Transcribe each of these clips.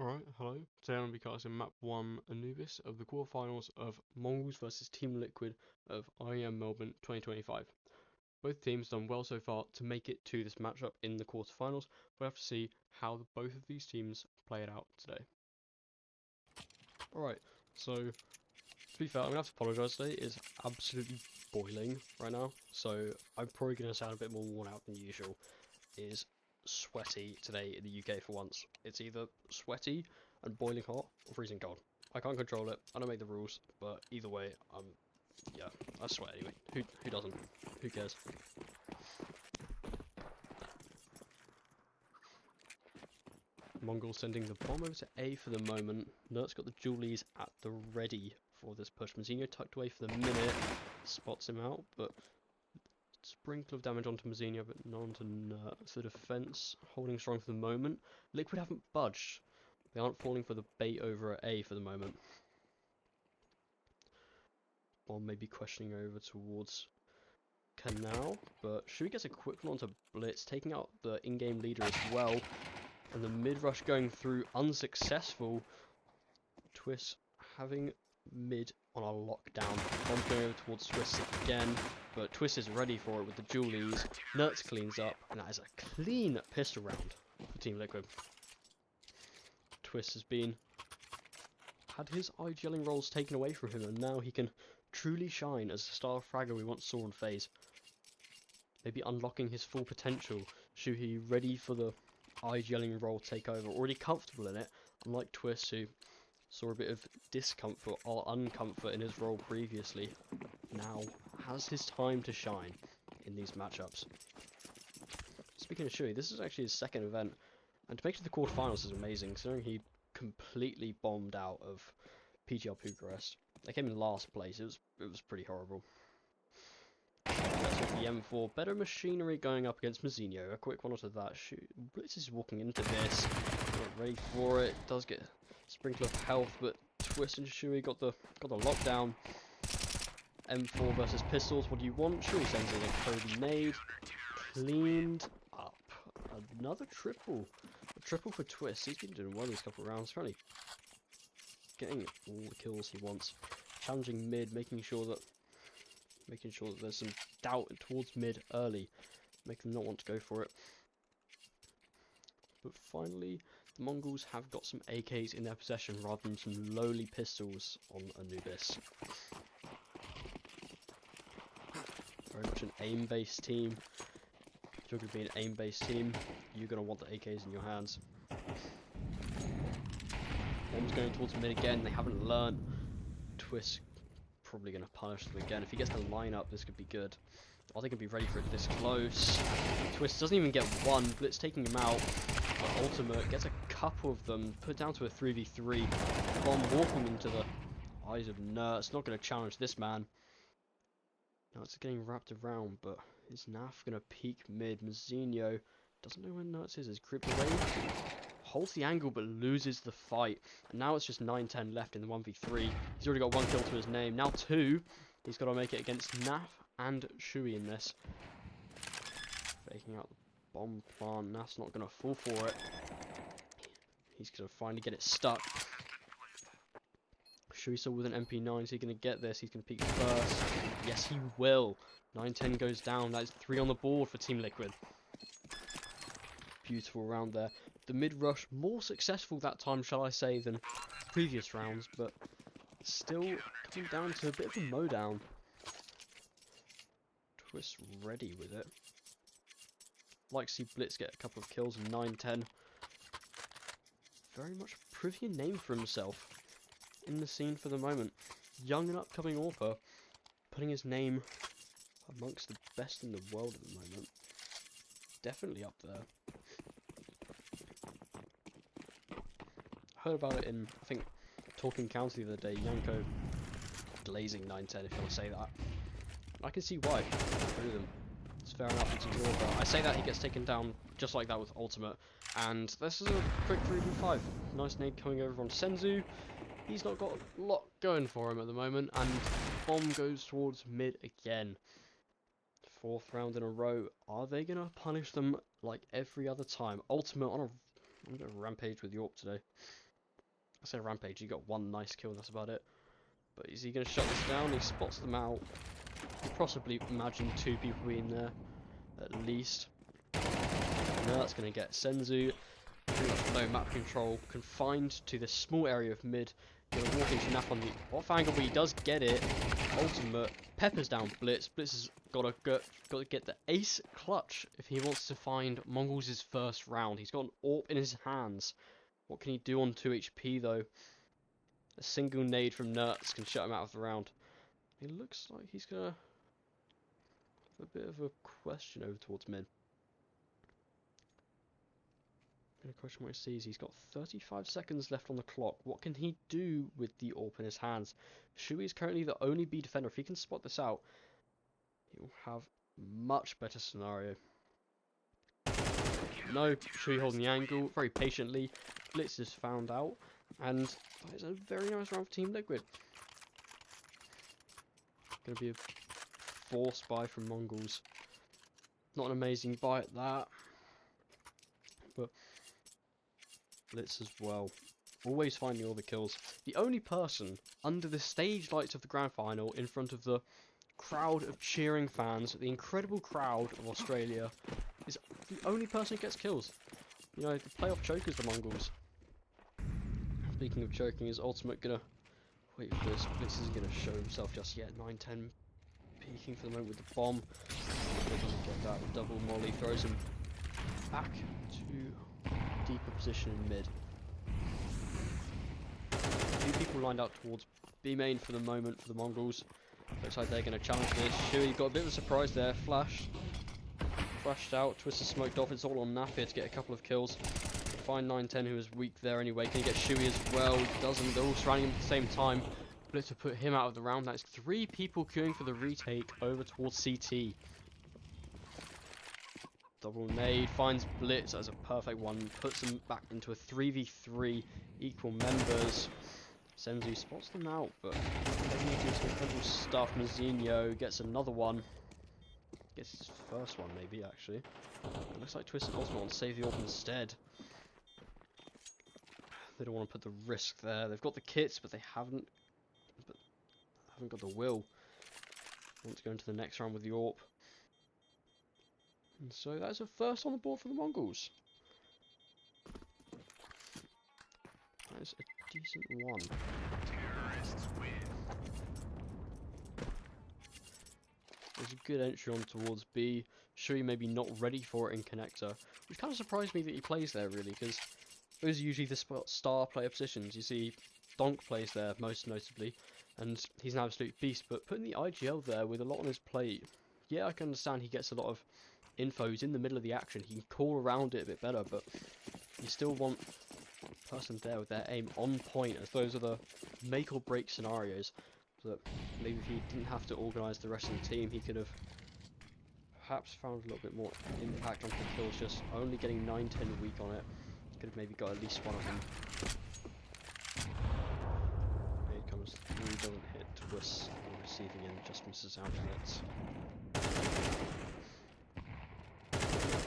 Alright, hello. Today I'm going to be casting map 1 Anubis of the quarterfinals of Mongolz versus Team Liquid of IEM Melbourne 2025. Both teams done well so far to make it to this matchup in the quarterfinals. We'll have to see how both of these teams play it out today. Alright, so to be fair, I'm going to have to apologise today. It is absolutely boiling right now, so I'm probably going to sound a bit more worn out than usual. It is sweaty today in the UK for once. It's either sweaty and boiling hot or freezing cold. I can't control it. I don't make the rules, but either way, yeah, I sweat anyway. Who doesn't? Who cares? Mongol sending the bomb over to A for the moment. Nert's got the Julies at the ready for this push. Mazzinho tucked away for the minute, spots him out, but sprinkle of damage onto Mazzinho, but not onto Nert. So defense holding strong for the moment. Liquid haven't budged. They aren't falling for the bait over at A for the moment. Bomb may be questioning over towards Canal, but Shui gets a quick one onto Blitz, taking out the in-game leader as well. And the mid-rush going through unsuccessful. Twist having mid on a lockdown. Bomb going over towards Twist again, but Twist is ready for it with the Julies. Nertz cleans up, and that is a clean pistol round for Team Liquid. Twist has had his IGLing roles taken away from him, and now he can truly shine as the star fragger we once saw in FaZe. Maybe unlocking his full potential. Shuhei ready for the IGLing role takeover, already comfortable in it, unlike Twist, who saw a bit of discomfort or uncomfort in his role previously. Now has his time to shine in these matchups. Speaking of Shuhei, this is actually his second event, and to make it to the quarterfinals is amazing, considering he completely bombed out of PGL Bucharest. They came in last place. It was pretty horrible. That's with the M4. Better machinery going up against Mazzinho. A quick one onto that. Shoot. Blitz is walking into this. Not ready for it. Does get a sprinkle of health, but Twist and Shui got the lockdown. M4 versus pistols. What do you want? Shui sends in a Cody nade. Cleaned up. Another triple. A triple for Twist. He's been doing well these couple of rounds. Apparently getting all the kills he wants. Challenging mid, making sure that there's some doubt towards mid early, make them not want to go for it. But finally, the Mongols have got some AKs in their possession rather than some lowly pistols on Anubis. Very much an aim-based team. If you're going to be an aim-based team, you're going to want the AKs in your hands. Bomb's going towards mid again. They haven't learned. Twist probably going to punish them again. If he gets the lineup, this could be good. Are they going to be ready for it this close? Twist doesn't even get one. Blitz taking him out. But Ultimate gets a couple of them. Put down to a 3v3. Bomb walking into the eyes of Nert. It's not going to challenge this man. Now it's getting wrapped around, but is Naf going to peek mid? Mazzinho doesn't know where Nertz is. He's creeped away. Holds the angle but loses the fight. And now it's just 9-10 left in the 1v3. He's already got one kill to his name. Now two. He's got to make it against Naf and Shui in this. Faking out the bomb plant. Naf's not going to fall for it. He's going to finally get it stuck. Shui still with an MP9. Is he going to get this? He's going to peek first. Yes, he will. 9-10 goes down. That is 3 on the board for Team Liquid. Beautiful round there. The mid-rush more successful that time, shall I say, than previous rounds, but still coming down to a bit of a mowdown. Twist ready with it. Like to see Blitz get a couple of kills in 9-10. Very much proving a name for himself in the scene for the moment. Young and upcoming AWPer, putting his name amongst the best in the world at the moment. Definitely up there. Heard about it in, I think, Talking County the other day. Yanko glazing 9-10, if you want to say that. I can see why. Through them. It's fair enough, it's a but I say that he gets taken down just like that with Ultimate. And this is a quick 3v5. Nice nade coming over on Senzu. He's not got a lot going for him at the moment. And bomb goes towards mid again. 4th round in a row. Are they going to punish them like every other time? Ultimate on a rampage with York today. I say Rampage, he got one nice kill and that's about it. But is he going to shut this down? He spots them out. You possibly imagine 2 people being there, at least. No, that's going to get Senzu. Pretty much no map control, confined to this small area of mid. Going to walk into Naf on the off angle, but he does get it. Ultimate peppers down Blitz. Blitz has got to get the ace clutch if he wants to find Mongolz' first round. He's got an AWP in his hands. What can he do on 2 HP though? A single nade from Nerds can shut him out of the round. It looks like he's gonna have a bit of a question over towards mid. Gonna question what he sees. He's got 35 seconds left on the clock. What can he do with the AWP in his hands? Shui is currently the only B defender. If he can spot this out, he will have much better scenario. No, Shui holding the angle very patiently. Blitz is found out, and that is a very nice round for Team Liquid. Gonna be a force buy from Mongolz. Not an amazing buy at that, but Blitz as well. Always finding all the kills. The only person under the stage lights of the grand final, in front of the crowd of cheering fans, the incredible crowd of Australia, is the only person who gets kills. You know, the playoff chokers, the Mongolz. Speaking of choking, is Ultimate gonna wait for this? Blitz isn't gonna show himself just yet. 9-10 peeking for the moment with the bomb. Doesn't get that double molly, throws him back to deeper position in mid. A few people lined out towards B main for the moment for the Mongolz. Looks like they're going to challenge this. Shui got a bit of a surprise there. Flashed out. Twister smoked off. It's all on Naf here to get a couple of kills. Find 9-10 who was weak there anyway. Can he get Shui as well? He doesn't. They're all surrounding him at the same time. Blitz to put him out of the round. That's 3 people queuing for the retake over towards CT. Double nade, finds Blitz as a perfect one, puts him back into a 3v3, equal members. Senzu spots them out, but they need to do some incredible stuff. Mazinho gets another one. Gets his first one, maybe, actually. It looks like Twisted Ultimate wants to save the AWP instead. They don't want to put the risk there. They've got the kits, but they haven't got the will. They want to go into the next round with the AWP. And so that's a first on the board for the Mongolz. That is a decent one. There's a good entry on towards B. Shui maybe not ready for it in connector, which kind of surprised me that he plays there really, because those are usually the star player positions. You see Donk plays there most notably, and he's an absolute beast, but putting the IGL there with a lot on his plate, yeah, I can understand he gets a lot of info. He's in the middle of the action, he can call around it a bit better, but you still want a person there with their aim on point, as those are the make or break scenarios. That maybe if he didn't have to organise the rest of the team, he could have perhaps found a little bit more impact onto the kills. Just only getting 9-10 weak on it, could have maybe got at least one of them. Here comes through, doesn't hit. Twists on the receiving end, just misses out on it.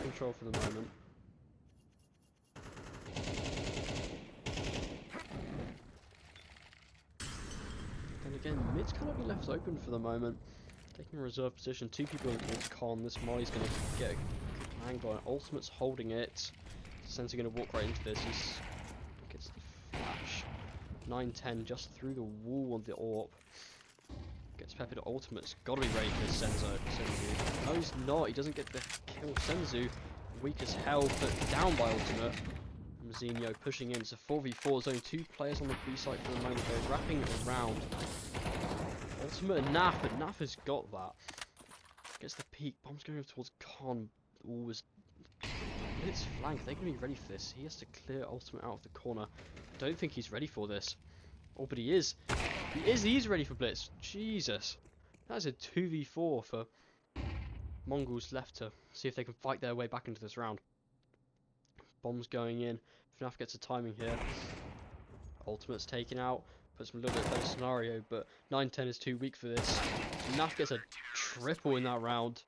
Control for the moment. And again, mid's kind of be left open for the moment. Taking a reserve position, 2 people in towards Con. This Molly's going to get a good angle, and Ultimate's holding it. Sensor going to walk right into this. He gets the flash. 9-10 just through the wall of the AWP. Gets peppered. Ultimate's got to be ready for Senzu. No, he's not. He doesn't get the kill. Senzu, weak as hell, put down by Ultimate. Mazinho pushing in. It's a 4v4. There's only 2 players on the B side for the moment. They're wrapping around. Ultimate and Naf, but Naf has got that. Gets the peak. Bomb's going over towards Con. Always. It's flank. They're going to be ready for this. He has to clear Ultimate out of the corner. I don't think he's ready for this. Oh, but he is. He is ready for Blitz. Jesus. That's a 2v4 for Mongolz left to see if they can fight their way back into this round. Bombs going in. FNAF gets a timing here. Ultimate's taken out. Puts him a little bit better scenario, but 9-10 is too weak for this. FNAF gets a triple in that round.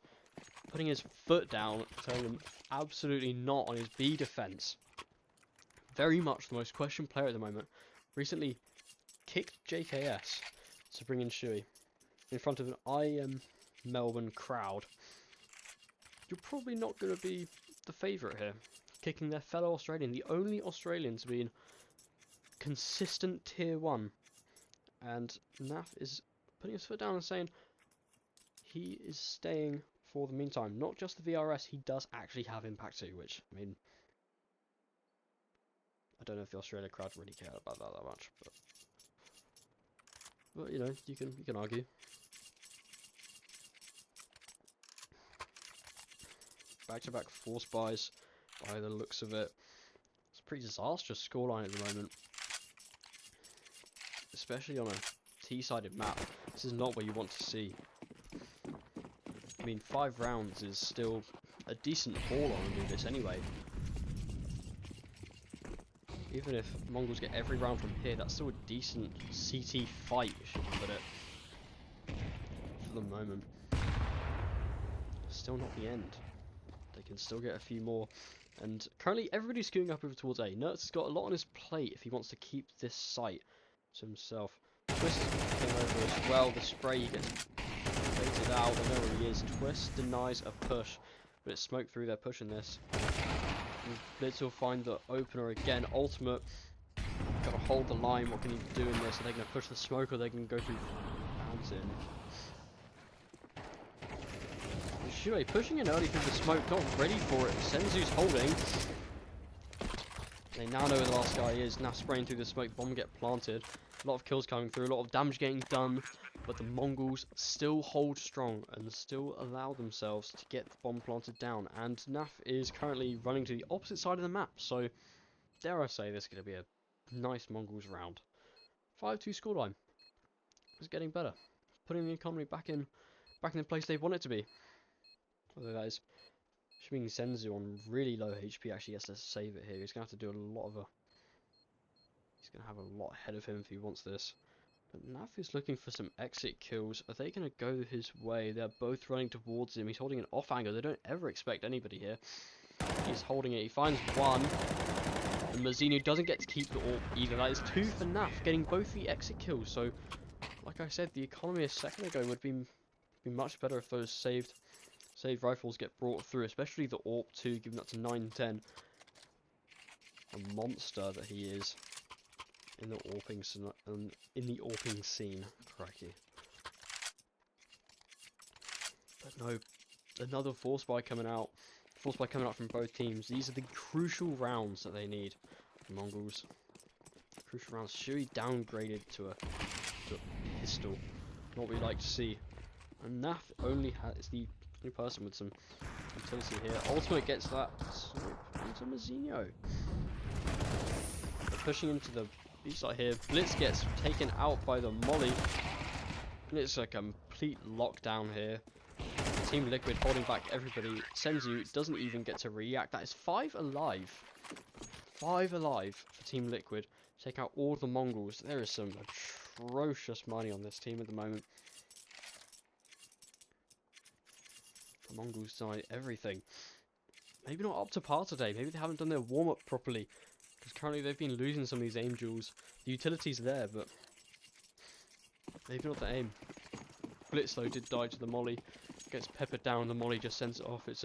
Putting his foot down, telling him absolutely not on his B defense. Very much the most questioned player at the moment. recently kicked JKS to bring in Shui in front of an IEM Melbourne crowd. You're probably not going to be the favourite here, kicking their fellow Australian, the only Australian to be in consistent tier 1. And Naf is putting his foot down and saying he is staying for the meantime. Not just the VRS, he does actually have Impact too, which, I mean, I don't know if the Australia crowd really care about that much, but you know, you can argue. Back-to-back force buys, by the looks of it. It's a pretty disastrous scoreline at the moment, especially on a T-sided map. This is not what you want to see. I mean, 5 rounds is still a decent haul on this anyway. Even if Mongols get every round from here, that's still a decent CT fight, if you can put it. For the moment. Still not the end. They can still get a few more. And currently everybody's queuing up over towards A. Nertz has got a lot on his plate if he wants to keep this site to himself. Twist came over as well. The spray gets baited out. They know where he is. Twist denies a push, but it's smoked through. They're pushing this. And Blitz will find the opener again. Ultimate. Gotta hold the line. What can he do in this? Are they going to push the smoke or they can go through Fountain? Shui pushing in early through the smoke, not ready for it. Senzu's holding. They now know where the last guy is. Now spraying through the smoke, bomb get planted. A lot of kills coming through, a lot of damage getting done. But the Mongols still hold strong and still allow themselves to get the bomb planted down. And Naf is currently running to the opposite side of the map. So, dare I say, this is going to be a nice Mongols round. 5-2 scoreline. It's getting better. Putting the economy back in the place they want it to be. Although that is Shiming Senzu on really low HP actually has to save it here. He's going to have to do a lot of he's going to have a lot ahead of him if he wants this. But Naf is looking for some exit kills. Are they going to go his way? They're both running towards him. He's holding an off angle. They don't ever expect anybody here. He's holding it. He finds one. And Mazzino doesn't get to keep the AWP either. That is 2 for Naf, getting both the exit kills. So, like I said, the economy a second ago would be much better if those saved rifles get brought through, especially the AWP 2, giving up to 9-10. A monster that he is in the AWPing scene, crikey. But no, another force buy coming out. Force buy coming out from both teams. These are the crucial rounds that they need. The Mongols. Crucial rounds. Shui downgraded to a pistol. Not what we like to see. And Naf only has the only person with some utility here. Ultimate gets that swoop into Mazzino. They're pushing into the B side here. Blitz gets taken out by the molly. And it's a complete lockdown here. Team Liquid holding back everybody. Senzu doesn't even get to react. That is 5 alive. 5 alive for Team Liquid. Take out all the Mongols. There is some atrocious money on this team at the moment. The Mongols denied everything. Maybe not up to par today. Maybe they haven't done their warm-up properly. Because currently they've been losing some of these aim duels. The utility's there, but maybe not the aim. Blitz though did die to the molly. Gets peppered down. The molly just sends it off. It's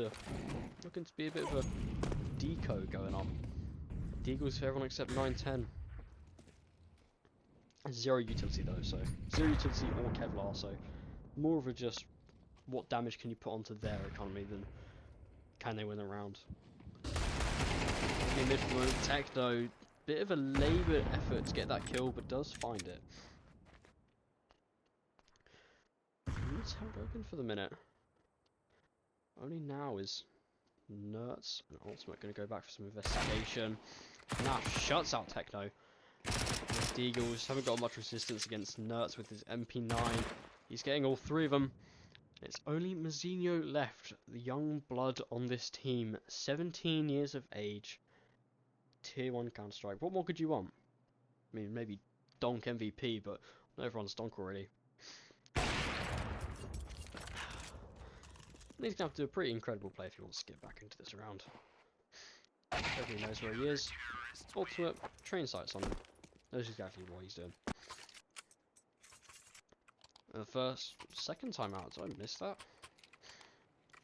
looking to be a bit of a deco going on. Deagles for everyone except 9-10. 0 utility though, so 0 utility or Kevlar. So more of a just what damage can you put onto their economy than can they win a round. In mid-moment, Techno, bit of a laboured effort to get that kill, but does find it. It's held open for the minute. Only now is Nertz and Ultimate going to go back for some investigation. Now shuts out Techno. The Eagles haven't got much resistance against Nertz with his MP9. He's getting all 3 of them. It's only Mazzino left, the young blood on this team. 17 years of age. Tier 1 Counter-Strike. What more could you want? I mean, maybe Donk MVP, but not everyone's Donk already. He's going to have to do a pretty incredible play if he wants to get back into this round. Everybody knows where he is. Ultimate, train sights on him. That's exactly what he's doing. The second time out, did I miss that?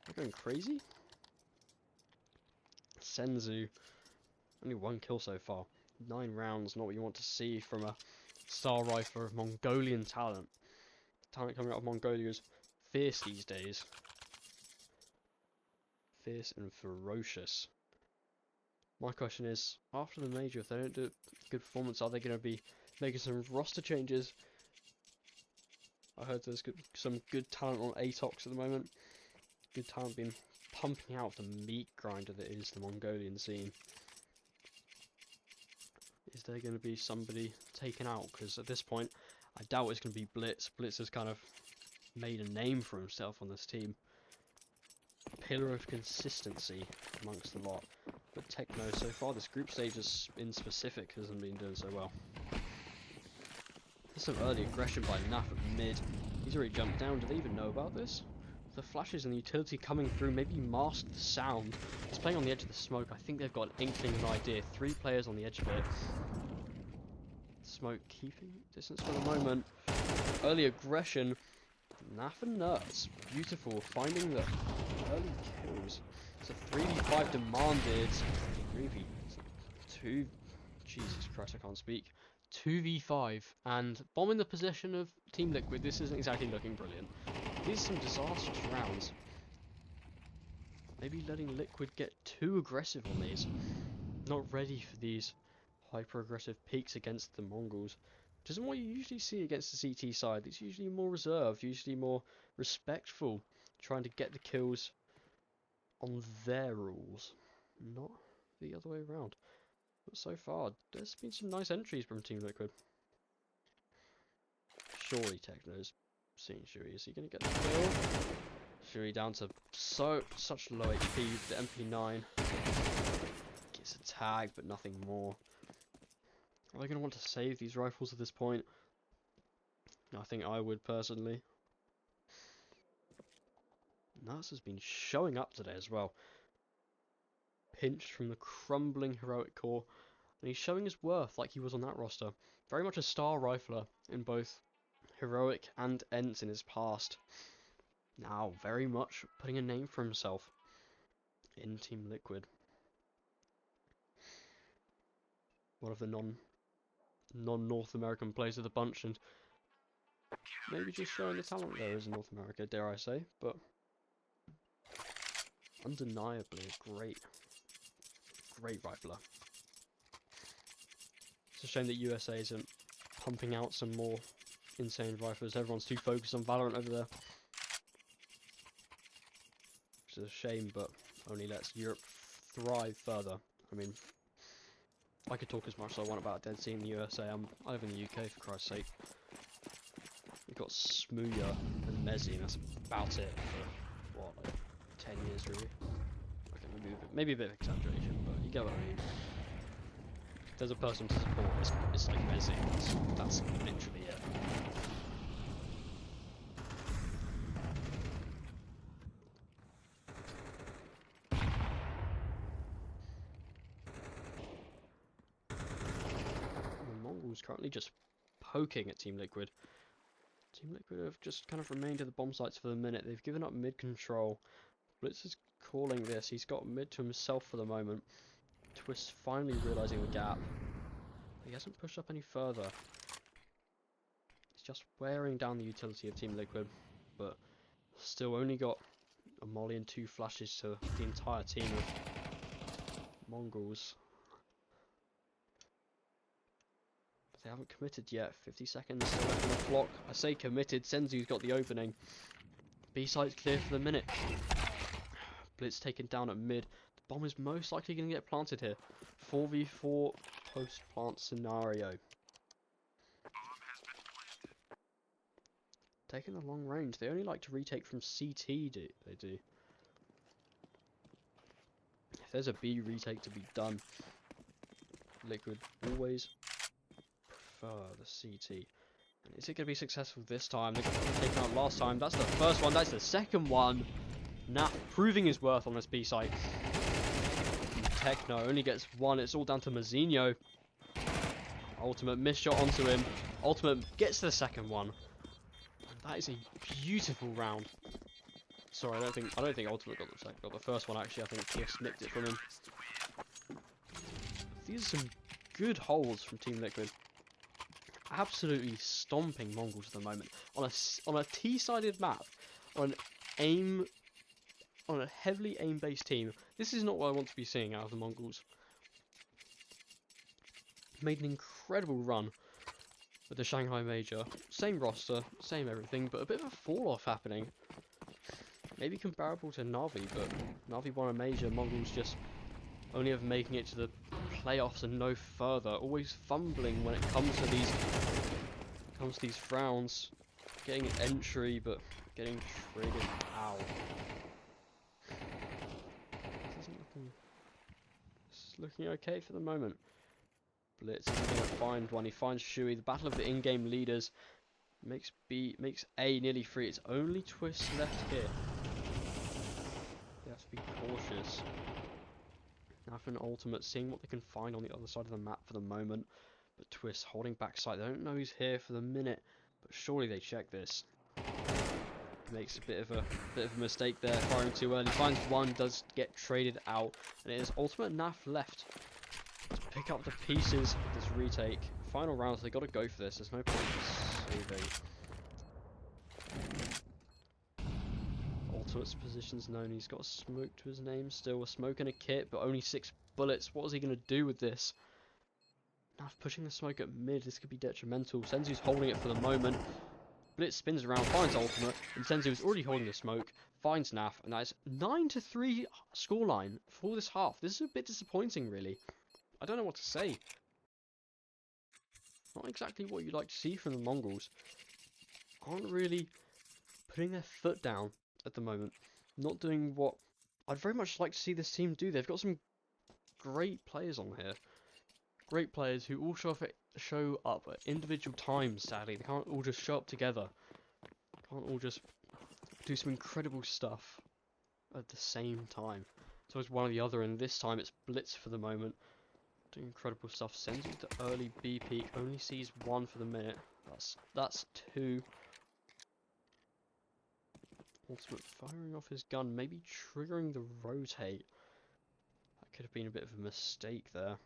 Am I going crazy? Senzu, only 1 kill so far. 9 rounds, not what you want to see from a star rifler of Mongolian talent. Talent coming out of Mongolia is fierce these days. Fierce and ferocious. My question is, after the major, if they don't do a good performance, are they going to be making some roster changes? I heard there's some good talent on Atox at the moment. Good talent being pumping out the meat grinder that is the Mongolian scene. Is there going to be somebody taken out? Because at this point, I doubt it's going to be Blitz. Blitz has kind of made a name for himself on this team. Pillar of consistency amongst the lot. But Techno, so far this group stage in specific hasn't been doing so well. There's some early aggression by Naf at mid. He's already jumped down. Do they even know about this? The flashes and the utility coming through maybe masked the sound. He's playing on the edge of the smoke. I think they've got an inkling of an idea. 3 players on the edge of it. Smoke keeping distance for the moment. Early aggression. Naf and Nerds. Beautiful. Finding the early kills. It's a 3v5 demanded. 3v2. Jesus Christ, I can't speak. 2v5 and bombing the position of Team Liquid. This isn't exactly looking brilliant. These are some disastrous rounds. Maybe letting Liquid get too aggressive on these. Not ready for these hyper-aggressive peaks against the Mongolz. Which isn't what you usually see against the CT side. It's usually more reserved, usually more respectful. Trying to get the kills on their rules. Not the other way around. But so far, there's been some nice entries from Team Liquid. Surely Techno's seeing Shui. Is he going to get the kill? Shui down to such low HP with the MP9. Gets a tag, but nothing more. Are they going to want to save these rifles at this point? I think I would personally. Nuts has been showing up today as well. Pinched from the crumbling heroic core. And he's showing his worth like he was on that roster. Very much a star rifler in both heroic and Ents in his past. Now very much putting a name for himself in Team Liquid. One of the non-North American players of the bunch, and maybe just showing the talent there is in North America, dare I say, but undeniably a great rifler. It's a shame that USA isn't pumping out some more insane riflers. Everyone's too focused on Valorant over there. Which is a shame, but only lets Europe thrive further. I mean, I could talk as much as I want about Dead Sea in the USA. I live in the UK, for Christ's sake. We've got Smooya and Mezzi, and that's about it for, what, like 10 years really? Okay, maybe a bit of exaggeration, but you get what I mean. If there's a person to support, it's like Mezzi. That's literally it. Currently just poking at Team Liquid. Team Liquid have just kind of remained at the bomb sites for the minute. They've given up mid control. Blitz is calling this. He's got mid to himself for the moment. Twist finally realizing the gap. He hasn't pushed up any further. He's just wearing down the utility of Team Liquid, but still only got a molly and 2 flashes to the entire team of Mongolz. They haven't committed yet. 50 seconds still left on the clock. I say committed. Senzu's got the opening. B-site's clear for the minute. Blitz taken down at mid. The bomb is most likely going to get planted here. 4v4 post-plant scenario. Taking the long range. They only like to retake from CT, they do. If there's a B retake to be done, Liquid always the CT. And is it going to be successful this time? They got taken out last time. That's the first one. That's the second one. Naf proving his worth on this B site. Techno only gets 1. It's all down to Mazinho. Ultimate missed shot onto him. Ultimate gets the second one. And that is a beautiful round. Sorry, I don't think Ultimate got the second. Got the first one actually. I think Twist nicked it from him. These are some good holes from Team Liquid. Absolutely stomping Mongolz at the moment on a T-sided map, on a heavily aim-based team. This is not what I want to be seeing out of the Mongolz. Made an incredible run with the Shanghai Major. Same roster, same everything, but a bit of a fall-off happening. Maybe comparable to Na'Vi, but Na'Vi won a major. Mongolz just only ever making it to the playoffs and no further. Always fumbling when it comes to these rounds. Getting an entry, but getting triggered. Ow. This is looking okay for the moment. Blitz is going to find one. He finds Shui. The battle of the in-game leaders makes A nearly free. It's only Twist left here. They have to be cautious. Now for an ultimate, seeing what they can find on the other side of the map for the moment. But Twist holding back sight. They don't know he's here for the minute, but surely they check this. He makes a bit of a mistake there, firing too early. Finds one, does get traded out, and it is ultimate NAF left to pick up the pieces of this retake. Final rounds, they got to go for this. There's no point in saving. Ultimate's position's known. He's got a smoke to his name still. A smoke and a kit, but only 6 bullets. What is he going to do with this? Naf pushing the smoke at mid. This could be detrimental. Senzu's holding it for the moment. Blitz spins around, finds Ultimate, and Senzu is already holding the smoke. Finds Naf, and that is 9-3 scoreline for this half. This is a bit disappointing, really. I don't know what to say. Not exactly what you'd like to see from the Mongolz. Aren't really putting their foot down at the moment. Not doing what I'd very much like to see this team do. They've got some great players on here. Great players who all show up at individual times, sadly. They can't all just show up together. Can't all just do some incredible stuff at the same time. So it's one or the other, and this time it's Blitz for the moment. Doing incredible stuff. Sends it to early B peak. Only sees 1 for the minute. That's 2. Ultimate firing off his gun, maybe triggering the rotate. That could have been a bit of a mistake there.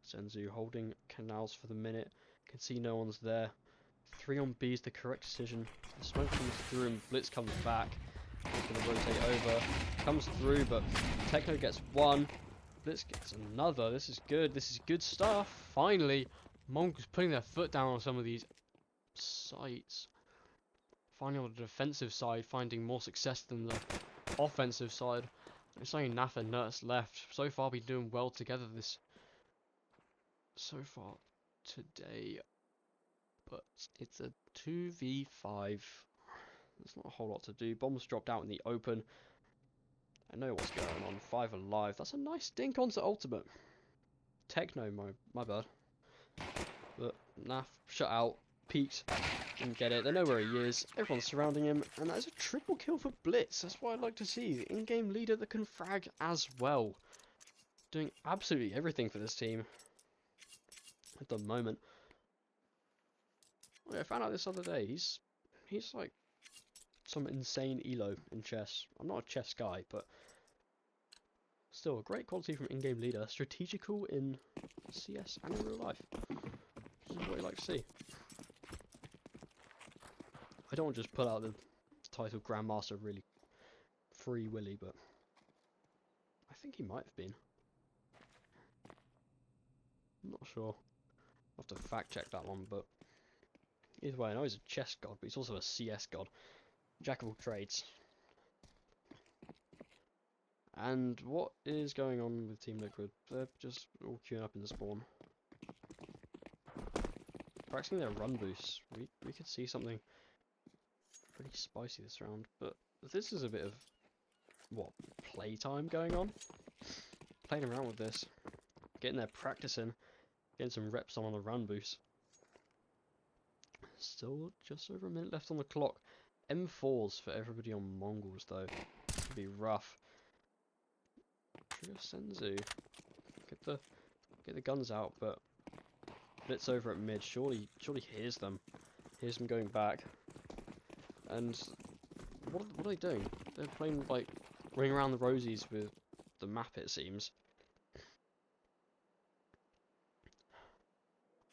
Senzu holding canals for the minute. Can see no one's there. 3 on B is the correct decision. The smoke comes through and Blitz comes back. He's going to rotate over. Comes through, but Techno gets 1. Blitz gets another. This is good. This is good stuff. Finally, Mongolz putting their foot down on some of these sites. Finally on the defensive side, finding more success than the offensive side. It's only Nath and Nurse left. So far, been doing well together so far today, but it's a 2v5. There's not a whole lot to do. Bombs dropped out in the open. I know what's going on. 5 alive. That's a nice dink onto Ultimate. Techno, my bad. But Naf shut out, peeked, didn't get it. They know where he is. Everyone's surrounding him, and that is a triple kill for Blitz. That's what I'd like to see. The in-game leader that can frag as well. Doing absolutely everything for this team at the moment. I found out this other day, he's like some insane elo in chess. I'm not a chess guy, but still a great quality from in-game leader. Strategical in CS and in real life. This is what I like to see. I don't want to just put out the title Grandmaster really free willy, but I think he might have been. I'm not sure. I'll have to fact check that one, but either way, I know he's a chess god, but he's also a CS god. Jack of all trades. And what is going on with Team Liquid? They're just all queuing up in the spawn. Practicing their run boosts. We could see something pretty spicy this round, but this is a bit of, what, playtime going on? Playing around with this. Getting their practice in. Getting some reps on the run boost. Still just over a minute left on the clock. M4s for everybody on Mongolz though. Could be rough. Trigger Senzu. Get get the guns out, but Blitz over at mid surely hears them going back. And what are they doing? They're playing like Ring Around the Rosies with the map, it seems.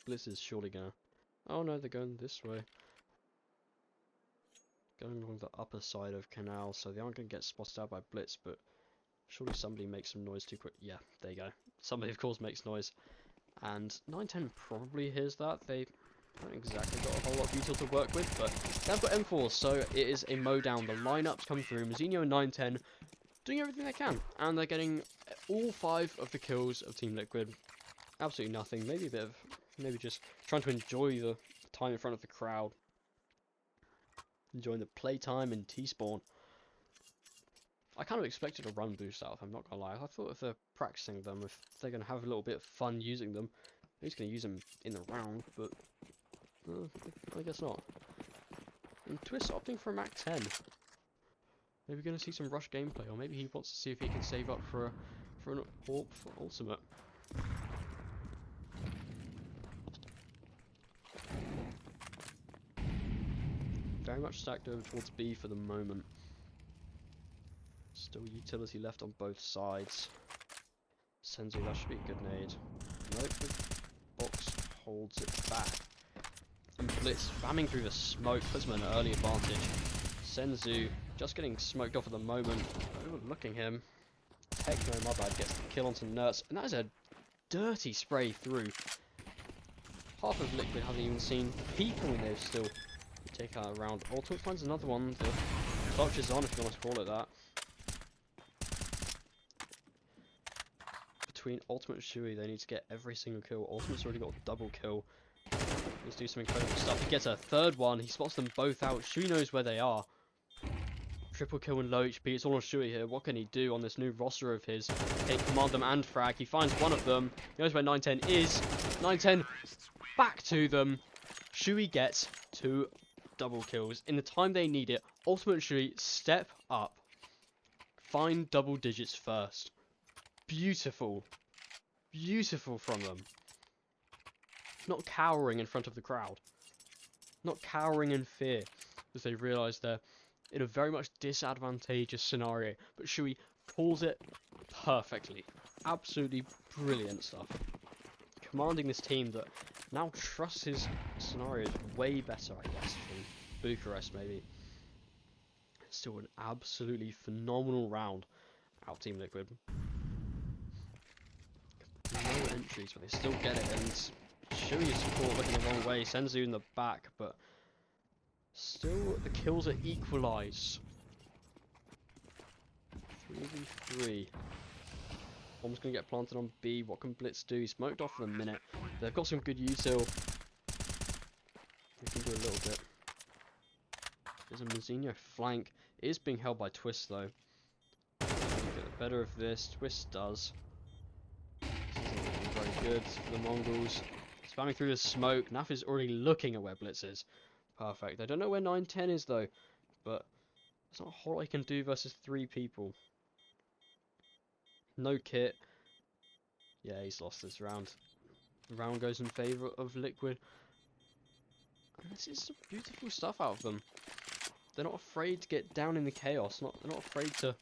Blitz is surely gonna... Oh no, they're going this way. Going along the upper side of Canal, so they aren't going to get spotted out by Blitz, but surely somebody makes some noise too quick. Yeah, there you go. Somebody, of course, makes noise. And 910 probably hears that. They haven't exactly got a whole lot of util to work with, but they've got M4, so it is a mow down. The lineups come through. Mazinho and 910 doing everything they can, and they're getting all 5 of the kills of Team Liquid. Absolutely nothing. Maybe a bit of... Maybe just trying to enjoy the time in front of the crowd. Enjoying the playtime in T-Spawn. I kind of expected a run boost out of them, I'm not gonna lie. I thought if they're practicing them, if they're gonna have a little bit of fun using them, he's gonna use them in the round, but I guess not. And Twist opting for a Mac 10. Maybe gonna see some rush gameplay, or maybe he wants to see if he can save up for an AWP for ultimate. Very much stacked over towards B for the moment. Still utility left on both sides. Senzu, that should be a good nade. Nope, the box holds it back. And Blitz spamming through the smoke, puts him in an early advantage. Senzu just getting smoked off at the moment. Overlooking him. Techno, my bad, gets the kill onto Nerds. And that is a dirty spray through. Half of Liquid haven't even seen people, and they've still take out a round. Ultimate finds another one. The clutch is on, if you want to call it that. Between Ultimate and Shui, they need to get every single kill. Ultimate's already got a double kill. Let's do some incredible stuff. He gets a third one. He spots them both out. Shui knows where they are. Triple kill and low HP. It's all on Shui here. What can he do on this new roster of his? Take command them and frag. He finds one of them. He knows where 910 is. 910 back to them. Shui gets 2 double kills in the time they need it. Ultimate and Shui step up. Find double digits first. Beautiful. Beautiful from them. Not cowering in front of the crowd. Not cowering in fear as they realise they're in a very much disadvantageous scenario. But Shui calls it perfectly. Absolutely brilliant stuff. Commanding this team that now trusts his scenarios way better, I guess, from Bucharest maybe. Still an absolutely phenomenal round out Team Liquid. No entries, but they still get it, and Shui's support looking the wrong way. Senzu in the back, but still the kills are equalised. 3v3. Bomb's going to get planted on B. What can Blitz do? He's smoked off for a minute. They've got some good util. They can do a little bit. There's a Mazinho flank. It is being held by Twist, though. Get the better of this. Twist does. This isn't looking very good for the Mongols. Spamming through the smoke. Naf is already looking at where Blitz is. Perfect. I don't know where 910 is, though. But there's not a whole lot he can do versus 3 people. No kit. Yeah, he's lost this round. The round goes in favour of Liquid. And this is some beautiful stuff out of them. They're not afraid to get down in the chaos. They're not afraid to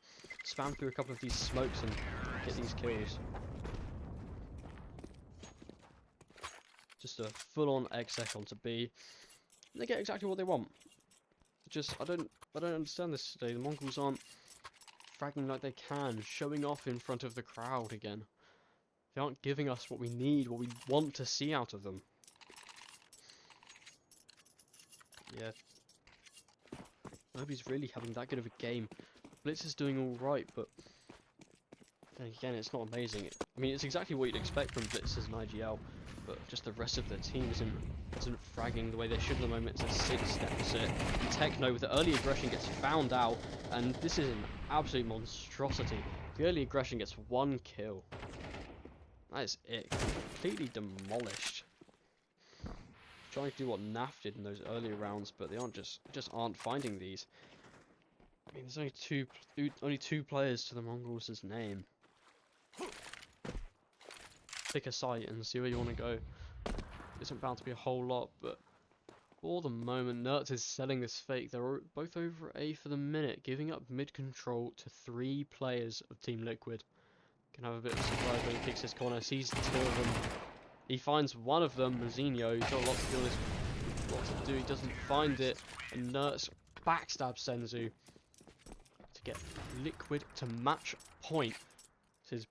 spam through a couple of these smokes and get these kills. Just a full-on exec onto B. And they get exactly what they want. Just I don't understand this today. The Mongols aren't fragging like they can, showing off in front of the crowd again. They aren't giving us what we need, what we want to see out of them. Yeah. Nobody's really having that good of a game. Blitz is doing alright, but then again, it's not amazing. I mean, it's exactly what you'd expect from Blitz as an IGL, but just the rest of their team isn't fragging the way they should at the moment. It's a 6 deficit. And Techno with the early aggression gets found out, and this is an absolute monstrosity. The early aggression gets 1 kill. That is it. Completely demolished. Trying to do what Naf did in those earlier rounds, but they just aren't finding these. I mean, there's only two players to the Mongols' name. pick a site and see where you want to go. Isn't bound to be a whole lot, but for the moment, Nerds is selling this fake. They're both over A for the minute, giving up mid control to 3 players of Team Liquid. Can have a bit of surprise when he picks his corner. Sees 2 of them. He finds one of them, Mazinho. He's got a lot to do. What to do? He doesn't find it, and Nerds backstabs Senzu to get Liquid to match point. This is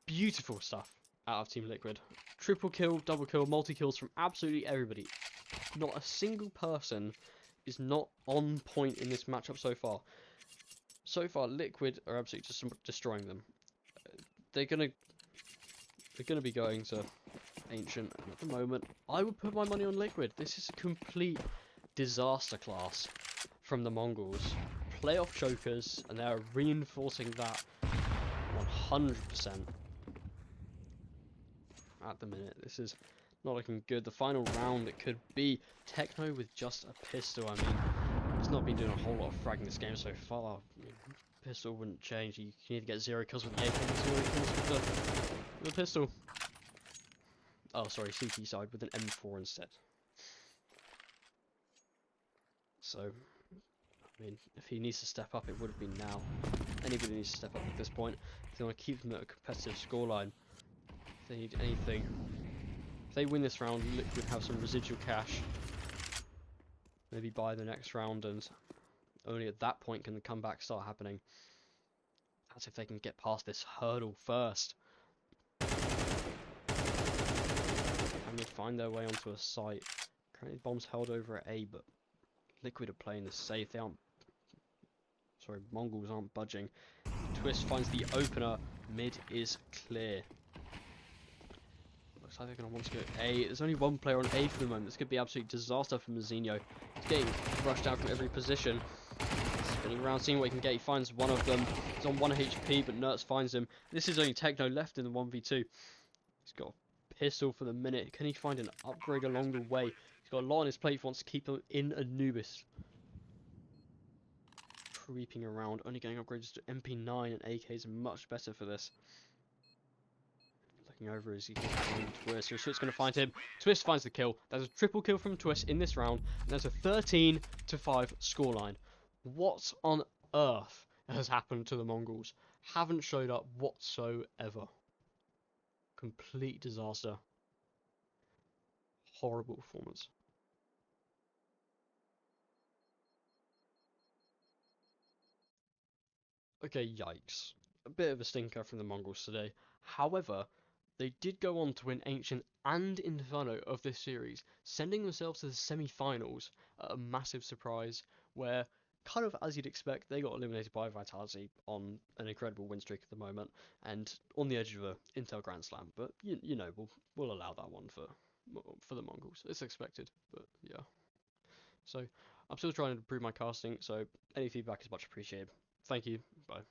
beautiful stuff out of Team Liquid. Triple kill, double kill, multi kills from absolutely everybody. Not a single person is not on point in this matchup so far. So far, Liquid are absolutely just destroying them. They're gonna be going to Ancient, and at the moment, I would put my money on Liquid. This is a complete disaster class from the Mongolz. Playoff chokers, and they're reinforcing that 100%. At the minute, this is not looking good. The final round, it could be Techno with just a pistol. I mean, he's not been doing a whole lot of fragging this game so far. Pistol wouldn't change. You can either get 0 kills with the AK or 0 kills with the pistol. Oh, sorry, CT side with an M4 instead. So, I mean, if he needs to step up, it would have been now. Anybody needs to step up at this point. If they want to keep them at a competitive scoreline, if they need anything. If they win this round, Liquid have some residual cash. Maybe buy the next round, and only at that point can the comeback start happening. That's if they can get past this hurdle first. And they find their way onto a site. Currently, bombs held over at A, but Liquid are playing this safe. They aren't. Sorry, Mongolz aren't budging. Twist finds the opener. Mid is clear. Looks like they're going to want to go A. There's only 1 player on A for the moment. This could be absolute disaster for Mazinho. He's getting rushed out from every position. Spinning around, seeing what he can get. He finds one of them. He's on 1 HP, but Nerds finds him. This is only Techno left in the 1v2. He's got a pistol for the minute. Can he find an upgrade along the way? He's got a lot on his plate. He wants to keep him in Anubis. Creeping around, only getting upgrades to MP9 and AK is much better for this. Looking over as he can find Twist. So Twist's going to find him. Twist finds the kill. There's a triple kill from Twist in this round, and there's a 13-5 scoreline. What on earth has happened to the Mongolz? Haven't showed up whatsoever. Complete disaster. Horrible performance. Okay, yikes. A bit of a stinker from the Mongolz today. However, they did go on to win Ancient and Inferno of this series, sending themselves to the semi-finals at a massive surprise, where, kind of as you'd expect, they got eliminated by Vitality on an incredible win streak at the moment, and on the edge of a Intel Grand Slam. But you know, we'll allow that one for the Mongolz. It's expected, but yeah. So I'm still trying to improve my casting, so any feedback is much appreciated. Thank you. Bye.